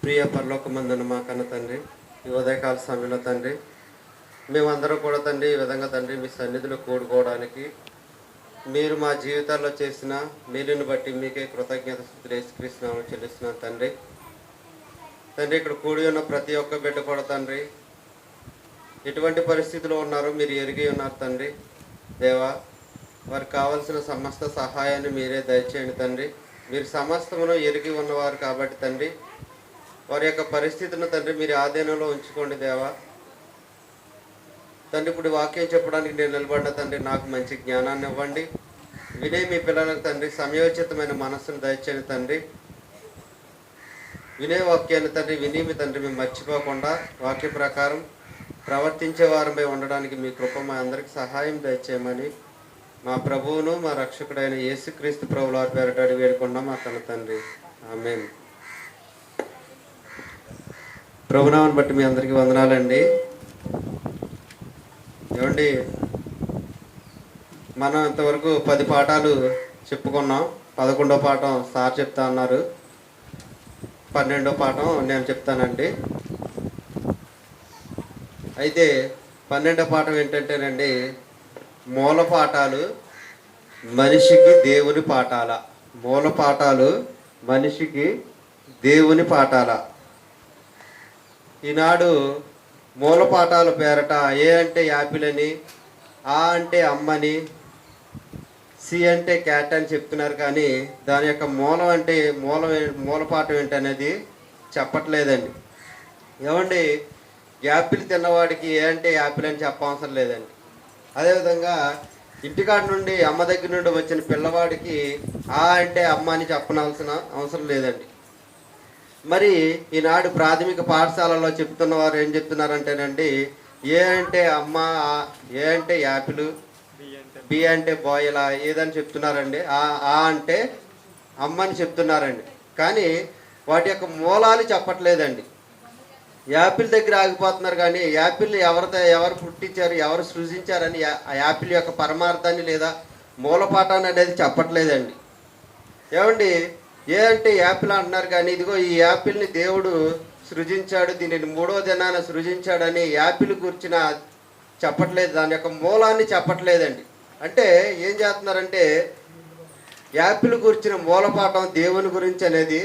ప్రియ పరలోకమందున మా కన్న తండ్రి, ఈ ఉదయకాల సమయంలో తండ్రి, మేమందరం కూడా తండ్రి ఈ విధంగా తండ్రి మీ సన్నిధిలో కూడుకోవడానికి మీరు మా జీవితాల్లో చేసిన మేలుని బట్టి మీకే కృతజ్ఞత యేసుక్రీస్తునామములో చెల్లిస్తున్నాను తండ్రి. తండ్రి, ఇక్కడ కూడి ఉన్న ప్రతి ఒక్క బిడ్డ కూడా తండ్రి ఎటువంటి పరిస్థితిలో ఉన్నారో మీరు ఎరిగి ఉన్నారు తండ్రి. దేవా, వారికి కావలసిన సమస్త సహాయాన్ని మీరే దయచేయండి తండ్రి. మీరు సమస్తమును ఎరిగి ఉన్నవారు కాబట్టి తండ్రి, వారి యొక్క పరిస్థితిని తండ్రి మీరు ఆధీనంలో ఉంచుకోండి దేవా. తండ్రి, ఇప్పుడు వాక్యం చెప్పడానికి నేను నిలబడిన తండ్రి నాకు మంచి జ్ఞానాన్ని ఇవ్వండి. వినే మీ పిల్లలకు తండ్రి సమయోచితమైన మనస్సును దయచేయండి తండ్రి. వినే వాక్యాన్ని తండ్రి విని మీ తండ్రి మేము మర్చిపోకుండా వాక్య ప్రకారం ప్రవర్తించే వారమై ఉండడానికి మీ కృప మా అందరికి సహాయం దయచేయమని మా ప్రభువును మా రక్షకుడైన యేసుక్రీస్తు ప్రభుల వారి పేరిట అడిగి వేడుకున్నాం మా కన్న తండ్రి. ఆమేన్. ప్రభునామని బట్టి మీ అందరికీ వందనాలండి. ఏమండి, మనం ఇంతవరకు 10 పాఠాలు చెప్పుకున్నాం. 11వ పాఠం సార్ చెప్తా అన్నారు, 12వ పాఠం నేను చెప్తానండి. అయితే 12వ పాఠం ఏంటంటేనండి, మూల పాఠాలు మనిషికి దేవుని పాఠాల. మూల పాఠాలు మనిషికి దేవుని పాఠాల. ఈనాడు మూల పాఠాల పేరట ఏ అంటే యాపిల్ అని, ఆ అంటే అమ్మని, సి అంటే క్యాట్ అని చెప్తున్నారు. కానీ దాని యొక్క మూలం అంటే మూల పాఠం ఏంటనేది చెప్పట్లేదండి. ఏమండి, యాపిల్ తిన్నవాడికి ఏ అంటే యాపిల్ అని చెప్పవసరం లేదండి. అదేవిధంగా ఇంటికాడ నుండి అమ్మ దగ్గర నుండి వచ్చిన పిల్లవాడికి ఆ అంటే అమ్మ అని చెప్పనవలసిన అవసరం లేదండి. మరి ఈనాడు ప్రాథమిక పాఠశాలలో చెప్తున్న వారు ఏం చెప్తున్నారంటేనండి, ఏ అంటే అమ్మ, ఏ అంటే యాపిల్, బి అంటే బాయ్, ఇలా ఏదని చెప్తున్నారండి. ఆ అంటే అమ్మని చెప్తున్నారండి. కానీ వాటి యొక్క మూలాలు చెప్పట్లేదండి. యాపిల్ దగ్గర ఆగిపోతున్నారు. కానీ యాపిల్ ఎవరు పుట్టించారు, ఎవరు సృజించారని ఆ యాపిల్ యొక్క పరమార్థాన్ని లేదా మూలపాఠాన్ని అనేది చెప్పట్లేదండి. ఏమండి, ఏ అంటే యాపిల్ అంటున్నారు. కానీ ఇదిగో ఈ యాపిల్ని దేవుడు సృజించాడు, దీనిని 3వ దినాన సృజించాడని యాపిల్ గురించిన చెప్పట్లేదు, దాని యొక్క మూలాన్ని చెప్పట్లేదండి. అంటే ఏం చేస్తున్నారంటే యాపిల్ గురించిన మూలపాఠం దేవుని గురించి అనేది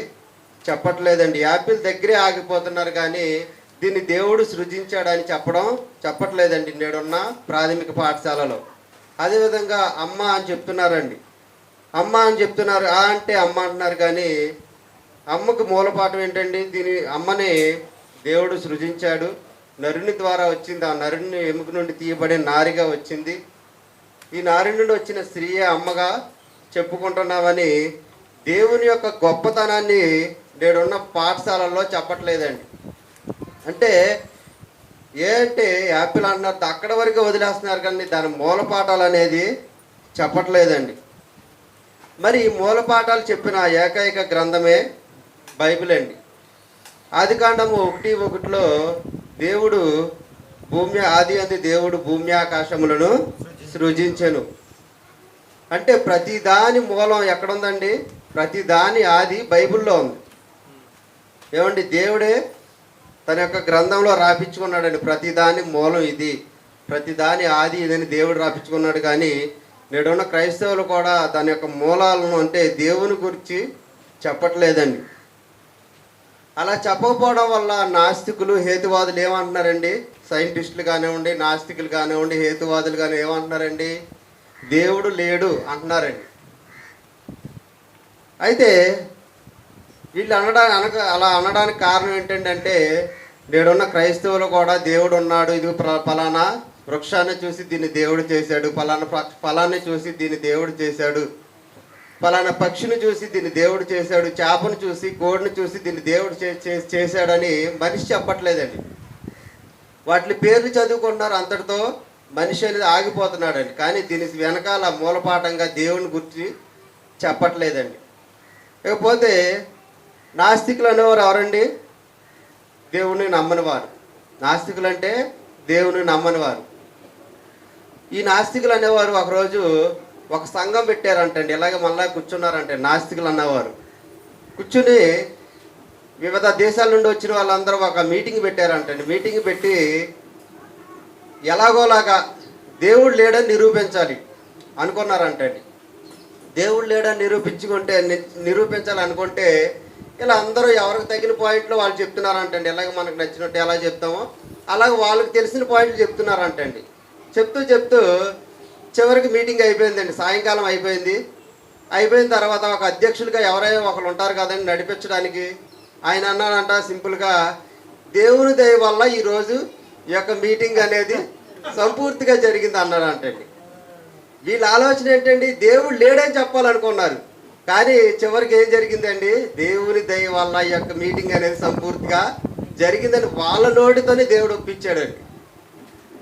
చెప్పట్లేదండి. యాపిల్ దగ్గరే ఆగిపోతున్నారు. కానీ దీన్ని దేవుడు సృజించాడని చెప్పట్లేదండి నేడున్న ప్రాథమిక పాఠశాలలో. అదేవిధంగా అమ్మ అని చెప్తున్నారండి. అమ్మ అని చెప్తున్నారు, ఆ అంటే అమ్మ అంటున్నారు. కానీ అమ్మకు మూలపాఠం ఏంటండి, దీని అమ్మని దేవుడు సృజించాడు, నరుని ద్వారా వచ్చింది, ఆ నరుని ఎముక నుండి తీయబడే నారిగా వచ్చింది, ఈ నారి నుండి వచ్చిన స్త్రీయే అమ్మగా చెప్పుకుంటున్నామని దేవుని యొక్క గొప్పతనాన్ని నేడున్న పాఠశాలల్లో చెప్పట్లేదండి. అంటే ఏ అంటే యాపిల్ అన్నారు, అక్కడ వరకు వదిలేస్తున్నారు. కానీ దాని మూలపాఠాలు అనేది చెప్పట్లేదండి. మరి మూలపాఠాలు చెప్పిన ఏకైక గ్రంథమే బైబిల్ అండి. ఆదికాండము 1:1 దేవుడు ఆది దేవుడు భూమి ఆకాశములను సృజించెను. అంటే ప్రతి దాని మూలం ఎక్కడుందండి? ప్రతి దాని ఆది బైబిల్లో ఉంది. ఏమండి, దేవుడే తన యొక్క గ్రంథంలో రాపించుకున్నాడండి. ప్రతి దాని మూలం ఇది, ప్రతి దాని ఆది ఇదని దేవుడు రాపించుకున్నాడు. కానీ నేడున్న క్రైస్తవులు కూడా దాని యొక్క మూలాలను అంటే దేవుని గురించి చెప్పట్లేదండి. అలా చెప్పకపోవడం వల్ల నాస్తికులు, హేతువాదులు ఏమంటున్నారండి? సైంటిస్టులు కానివ్వండి, నాస్తికులు కానివ్వండి, హేతువాదులు కానీ ఏమంటున్నారండి? దేవుడు లేడు అంటున్నారండి. అయితే వీళ్ళు అలా అనడానికి కారణం ఏంటంటే నేడున్న క్రైస్తవులు కూడా దేవుడు ఉన్నాడు, ఇది ఫలానా వృక్షాన్ని చూసి దీన్ని దేవుడు చేశాడు, ఫలాన్ని చూసి దీన్ని దేవుడు చేశాడు, ఫలానా పక్షిని చూసి దీన్ని దేవుడు చేశాడు, చేపను చూసి, కోడిని చూసి దీన్ని దేవుడు చేశాడని మనిషి చెప్పట్లేదండి. వాటి పేర్లు చదువుకుంటున్నారు, అంతటితో మనిషి అనేది ఆగిపోతున్నాడండి. కానీ దీని వెనకాల మూలపాఠంగా దేవుని గురించి చెప్పట్లేదండి. ఇకపోతే నాస్తికులు అనేవారు ఎవరండి? దేవుని నమ్మని వారు. నాస్తికులు అంటే దేవుని నమ్మని వారు. ఈ నాస్తికులు అనేవారు ఒకరోజు ఒక సంఘం పెట్టారంటండి. ఇలాగే మళ్ళీ కూర్చున్నారంటే నాస్తికులు అన్నవారు కూర్చుని వివిధ దేశాల నుండి వచ్చిన వాళ్ళందరూ ఒక మీటింగ్ పెట్టారంటండి. మీటింగ్ పెట్టి ఎలాగోలాగా దేవుడు లేడని నిరూపించాలి అనుకున్నారంటండి. దేవుడు లేడని నిరూపించాలనుకుంటే ఇలా అందరూ ఎవరికి తగిన పాయింట్లు వాళ్ళు చెప్తున్నారంటండి. ఎలాగ మనకు నచ్చినట్టు ఎలా చెప్తామో అలాగే వాళ్ళకి తెలిసిన పాయింట్లు చెప్తున్నారంటండి. చెప్తూ చివరికి మీటింగ్ అయిపోయిందండి. సాయంకాలం అయిపోయింది. అయిపోయిన తర్వాత ఒక అధ్యక్షుడిగా ఎవరైనా ఒకరు ఉంటారు కదండి నడిపించడానికి. ఆయన అన్నాడంట సింపుల్గా, దేవుని దయ వల్ల ఈరోజు ఈ యొక్క మీటింగ్ అనేది సంపూర్తిగా జరిగింది అన్నాడంటండి. వీళ్ళ ఆలోచన ఏంటండి, దేవుడు లేడని చెప్పాలనుకున్నారు. కానీ చివరికి ఏం జరిగిందండి, దేవుని దయ వల్ల ఈ యొక్క మీటింగ్ అనేది సంపూర్తిగా జరిగిందని వాళ్ళ నోటితోనే దేవుడు ఒప్పించాడండి.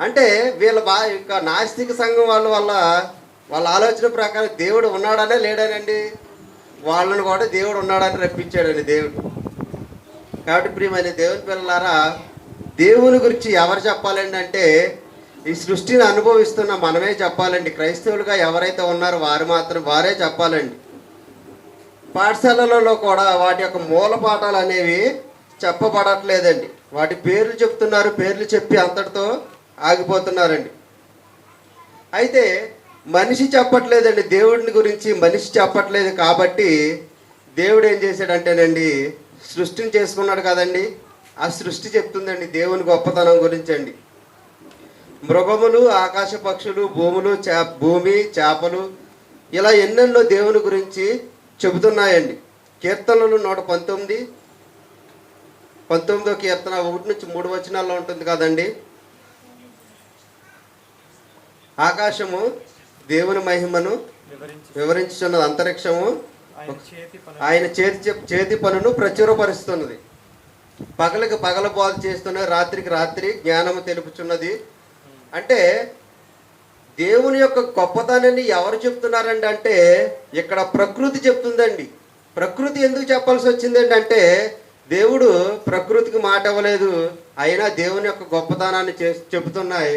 అంటే వీళ్ళ ఇంకా నాస్తిక సంఘం వాళ్ళ ఆలోచన ప్రకారం దేవుడు ఉన్నాడనే లేడానండి, వాళ్ళని కూడా దేవుడు ఉన్నాడని రప్పించాడండి దేవుడు. కాబట్టి ప్రియమైన దేవుని పిల్లలారా, దేవుని గురించి ఎవరు చెప్పాలండి అంటే ఈ సృష్టిని అనుభవిస్తున్న మనమే చెప్పాలండి. క్రైస్తవులుగా ఎవరైతే ఉన్నారో వారే చెప్పాలండి. పాఠశాలలలో కూడా వాటి యొక్క మూల పాఠాలు అనేవి చెప్పబడట్లేదండి. వాటి పేర్లు చెప్తున్నారు, పేర్లు చెప్పి అంతటితో ఆగిపోతున్నారండి. అయితే మనిషి చెప్పట్లేదండి, దేవుడిని గురించి మనిషి చెప్పట్లేదు. కాబట్టి దేవుడు ఏం చేశాడంటేనండి, సృష్టిని చేసుకున్నాడు కదండి, ఆ సృష్టి చెప్తుందండి దేవుని గొప్పతనం గురించి అండి. మృగములు, ఆకాశ పక్షులు, భూమి, చేపలు ఇలా ఎన్నెన్నో దేవుని గురించి చెబుతున్నాయండి. కీర్తనలు 119 కీర్తన 1 నుంచి 3 వచనాల్లో ఉంటుంది కదండి. ఆకాశము దేవుని మహిమను వివరించుతున్నది, అంతరిక్షము ఆయన చేతి పనును ప్రచురపరుస్తున్నది. పగలకి పగల బోధ చేస్తున్నది, రాత్రికి రాత్రి జ్ఞానము తెలుపుచున్నది. అంటే దేవుని యొక్క గొప్పతనాన్ని ఎవరు చెప్తున్నారండి అంటే ఇక్కడ ప్రకృతి చెప్తుందండి. ప్రకృతి ఎందుకు చెప్పాల్సి వచ్చిందండి అంటే దేవుడు ప్రకృతికి మాట ఇవ్వలేదు, అయినా దేవుని యొక్క గొప్పతనాన్ని చెబుతున్నాయి.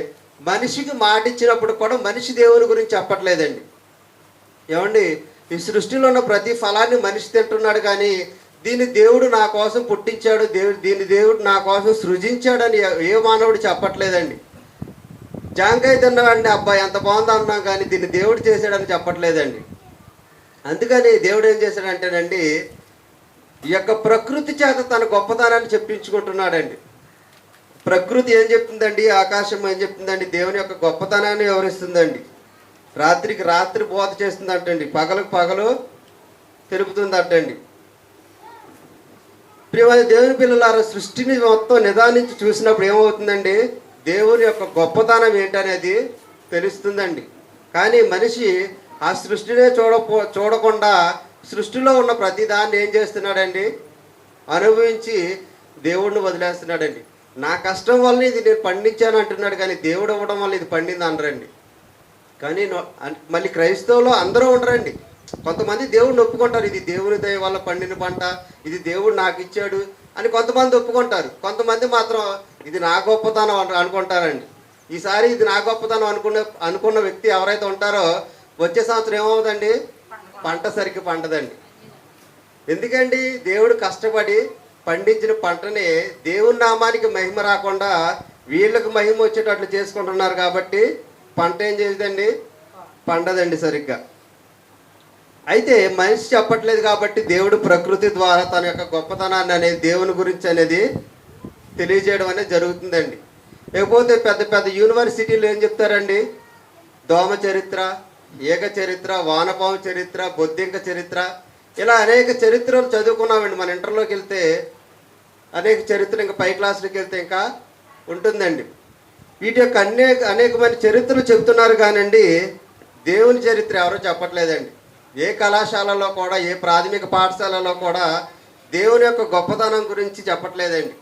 మనిషికి మాట ఇచ్చినప్పుడు కూడా మనిషి దేవుని గురించి చెప్పట్లేదండి. ఏమండి, ఈ సృష్టిలో ఉన్న ప్రతి ఫలాన్ని మనిషి తింటున్నాడు, కానీ దీన్ని దేవుడు నా కోసం పుట్టించాడు, దీన్ని దేవుడు నా కోసం సృజించాడని ఏ మానవుడు చెప్పట్లేదండి. జాంకాయ తిన్నవాడిని అబ్బాయి ఎంత బాగుందో అన్నాం, కానీ దీన్ని దేవుడు చేశాడని చెప్పట్లేదండి. అందుకని దేవుడు ఏం చేశాడంటేనండి, ఈ యొక్క ప్రకృతి చేత తన గొప్పతనాన్ని చెప్పించుకుంటున్నాడండి. ప్రకృతి ఏం చెప్తుందండి, ఆకాశం ఏం చెప్తుందండి, దేవుని యొక్క గొప్పతనాన్ని వివరిస్తుందండి. రాత్రికి రాత్రి బోధ చేస్తుందంటండి, పగలకు పగలు తెలుపుతుందంటండి. ప్రియమైన దేవుని పిల్లలారా, సృష్టిని మొత్తం నిదానించి చూసినప్పుడు ఏమవుతుందండి, దేవుని యొక్క గొప్పతనం ఏంటనేది తెలుస్తుందండి. కానీ మనిషి ఆ సృష్టినే చూడకుండా సృష్టిలో ఉన్న ప్రతి దాన్ని ఏం చేస్తున్నాడండి, అనుభవించి దేవుడిని వదిలేస్తున్నాడండి. నా కష్టం వల్ల ఇది నేను పండించాను అంటున్నాడు, కానీ దేవుడు ఇవ్వడం వల్ల ఇది పండింది అనరండి. కానీ మళ్ళీ క్రైస్తవులు అందరూ ఉండరండి. కొంతమంది దేవుడిని ఒప్పుకుంటారు, ఇది దేవుని దయ వల్ల పండిన పంట, ఇది దేవుడు నాకు ఇచ్చాడు అని కొంతమంది ఒప్పుకుంటారు. కొంతమంది మాత్రం ఇది నా గొప్పతనం అనుకుంటారండి. ఈసారి ఇది నా గొప్పతనం అనుకున్న వ్యక్తి ఎవరైతే ఉంటారో వచ్చే సంవత్సరం ఏమవుతుందండి, పంట సరిగ్గా పండదండి. ఎందుకండి, దేవుడు కష్టపడి పండించిన పంటని దేవుని నామానికి మహిమ రాకుండా వీళ్ళకి మహిమ వచ్చేటట్లు చేసుకుంటున్నారు. కాబట్టి పంట ఏం చేయదండి, పండదండి సరిగ్గా. అయితే మనిషి చెప్పట్లేదు కాబట్టి దేవుడు ప్రకృతి ద్వారా తన యొక్క గొప్పతనాన్ని అనేది దేవుని గురించి అనేది తెలియజేయడం అనేది జరుగుతుందండి. లేకపోతే పెద్ద పెద్ద యూనివర్సిటీలు ఏం చెప్తారండి, దోమ చరిత్ర, ఏక చరిత్ర, వానపాము చరిత్ర, బొద్దింక చరిత్ర, ఇలా అనేక చరిత్రలు చదువుకున్నామండి. మన ఇంటర్లోకి వెళ్తే అనేక చరిత్ర, ఇంకా పై క్లాసులకు వెళ్తే ఇంకా ఉంటుందండి. వీటి యొక్క అనేకమైన చరిత్రలు చెబుతున్నారు కానండి, దేవుని చరిత్ర ఎవరో చెప్పట్లేదండి. ఏ కళాశాలలో కూడా, ఏ ప్రాథమిక పాఠశాలలో కూడా దేవుని యొక్క గొప్పతనం గురించి చెప్పట్లేదండి.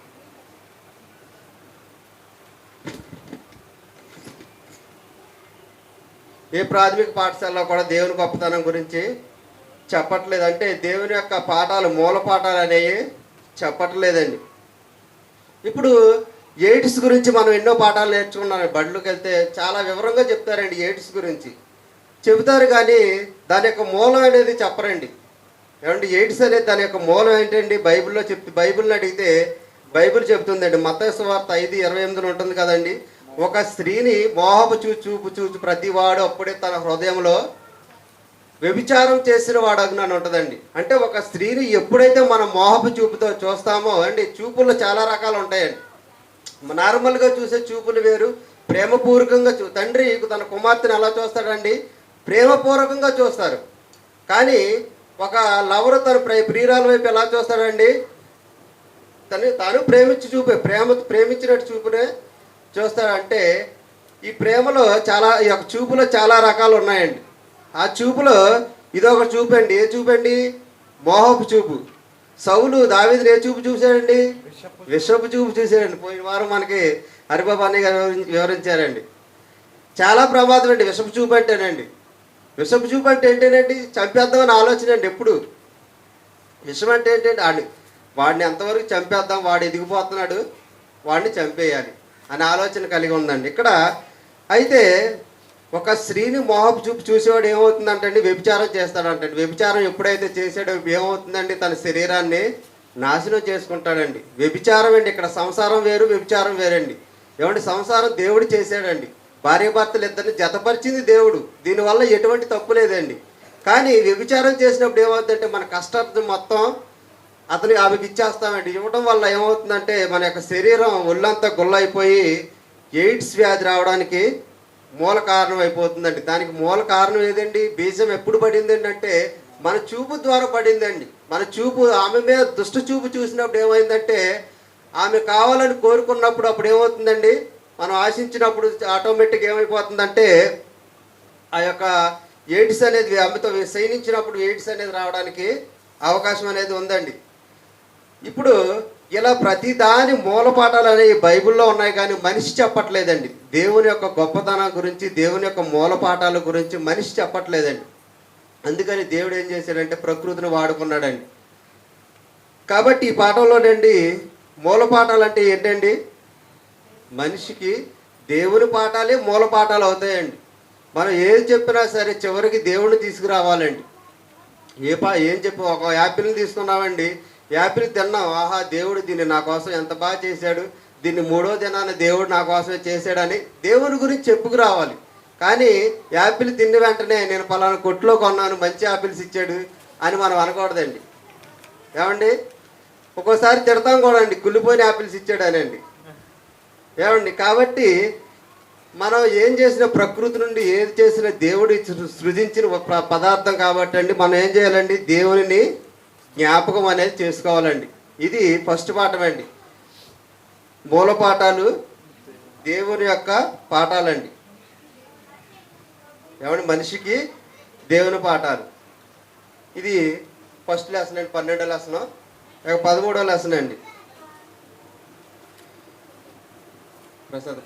ఏ ప్రాథమిక పాఠశాలలో కూడా దేవుని గొప్పతనం గురించి చెప్పట్లేదు. అంటే దేవుని యొక్క పాఠాలు, మూల పాఠాలు అనేవి చెప్పట్లేదండి. ఇప్పుడు ఎయిడ్స్ గురించి మనం ఎన్నో పాఠాలు నేర్చుకున్నాం. బడిలోకి వెళ్తే చాలా వివరంగా చెప్తారండి ఎయిడ్స్ గురించి చెబుతారు, కానీ దాని యొక్క మూలం అనేది చెప్పరండి. ఏమంటే ఎయిడ్స్ అనేది దాని యొక్క మూలం ఏంటండి? బైబిల్ని అడిగితే బైబిల్ చెప్తుందండి. మత్తయి సువార్త 5:28 ఉంటుంది కదండి. ఒక స్త్రీని మోహపు చూపు చూచి ప్రతివాడు అప్పుడే తన హృదయంలో వ్యభిచారం చేసిన వాడగును అని ఉంటుందండి. అంటే ఒక స్త్రీని ఎప్పుడైతే మనం మోహపు చూపుతో చూస్తామో అండి, చూపుల్లో చాలా రకాలు ఉంటాయండి. నార్మల్గా చూసే చూపులు వేరు, ప్రేమపూర్వకంగా తండ్రి తన కుమార్తెను ఎలా చూస్తాడండి? ప్రేమపూర్వకంగా చూస్తారు. కానీ ఒక లవరు తన ప్రియురాల వైపు ఎలా చూస్తాడండి? తాను ప్రేమించినట్టు చూపునే చూస్తాడంటే ఈ ప్రేమలో ఈ యొక్క చూపులో చాలా రకాలు ఉన్నాయండి. ఆ చూపులో ఇదొక చూపు అండి. ఏ చూపండి? మోహపు చూపు. సౌలు దావీదుని ఏ చూపు చూశాడండి? విషపు చూపు చూశాడండి. పోయిన వారం మనకి హరిబాబు అన్నయ్య గారు వివరించారండి. చాలా ప్రమాదం అండి విషపు చూపు అంటేనండి. విషపు చూపు అంటే ఏంటేనండి? చంపేద్దామని ఆలోచన అండి. ఎప్పుడు విషం అంటే ఏంటంటే వాడిని ఎంతవరకు చంపేద్దాం, వాడు ఎదిగిపోతున్నాడు, వాడిని చంపేయాలి అనే ఆలోచన కలిగి ఉందండి ఇక్కడ. అయితే ఒక స్త్రీని మోహపు చూపు చూసేవాడు ఏమవుతుందంటండి? వ్యభిచారం చేస్తాడంటండి. వ్యభిచారం ఎప్పుడైతే చేసాడో ఏమవుతుందండి? తన శరీరాన్ని నాశనం చేసుకుంటాడండి. వ్యభిచారం అండి. ఇక్కడ సంసారం వేరు, వ్యభిచారం వేరండి. ఏమంటే సంసారం దేవుడు చేశాడండి. భార్యాభర్తలు ఇద్దరిని జతపరిచింది దేవుడు. దీనివల్ల ఎటువంటి తప్పు లేదండి. కానీ వ్యభిచారం చేసినప్పుడు ఏమవుతుందంటే మన కష్టార్థం మొత్తం ఆమెకి ఇచ్చేస్తామండి. ఇవ్వడం వల్ల ఏమవుతుందంటే మన యొక్క శరీరం ఒళ్ళంతా గుల్లైపోయి ఎయిడ్స్ వ్యాధి రావడానికి మూల కారణం అయిపోతుందండి. దానికి మూల కారణం ఏదండి? బీజం ఎప్పుడు పడిందండి అంటే మన చూపు ద్వారా పడిందండి. మన చూపు ఆమె మీద దుష్ట చూపు చూసినప్పుడు ఏమైందంటే ఆమె కావాలని కోరుకున్నప్పుడు అప్పుడు ఏమవుతుందండి? మనం ఆశించినప్పుడు ఆటోమేటిక్గా ఏమైపోతుందంటే ఆ యొక్క ఎయిడ్స్ అనేది ఆమెతో శయనించినప్పుడు ఎయిడ్స్ అనేది రావడానికి అవకాశం అనేది ఉందండి. ఇప్పుడు ఇలా ప్రతి దాని మూలపాఠాలు అనేవి బైబిల్లో ఉన్నాయి, కానీ మనిషి చెప్పట్లేదండి. దేవుని యొక్క గొప్పతనం గురించి, దేవుని యొక్క మూలపాఠాల గురించి మనిషి చెప్పట్లేదండి. అందుకని దేవుడు ఏం చేశాడంటే ప్రకృతిని వాడుకున్నాడండి. కాబట్టి ఈ పాఠంలోనండి మూలపాఠాలు అంటే ఏంటండి? మనిషికి దేవుని పాఠాలే మూలపాఠాలు అవుతాయండి. మనం ఏం చెప్పినా సరే చివరికి దేవుడిని తీసుకురావాలండి. ఏం చెప్పి ఒక యాపిల్ని తీసుకున్నామండి, యాపిల్ తిన్నాం, ఆహా దేవుడు దీన్ని నా కోసం ఎంత బాగా చేశాడు, దీన్ని 3వ దినాన దేవుడు నా కోసమే చేశాడని దేవుని గురించి చెప్పుకురావాలి. కానీ యాపిల్ తిన్న వెంటనే నేను పలానా కొట్లో కొన్నాను, మంచి యాపిల్స్ ఇచ్చాడు అని మనం అనకూడదండి. ఏమండి? ఒక్కోసారి తిడతాం కూడా అండి, కుళ్ళిపోయిన యాపిల్స్ ఇచ్చాడు అని అండి. ఏమండి? కాబట్టి మనం ఏం చేసిన ప్రకృతి నుండి ఏది చేసిన దేవుడు సృజించిన పదార్థం కాబట్టి అండి మనం ఏం చేయాలండి? దేవుని జ్ఞాపకం అనేది చేసుకోవాలండి. ఇది ఫస్ట్ పాఠం అండి. మూల పాఠాలు దేవుని యొక్క పాఠాలండి. ఏమండి? మనిషికి దేవుని పాఠాలు. ఇది ఫస్ట్ లెసన్ అండి. 12వ లెసన్, 13వ లెసన్ అండి. ప్రసాద్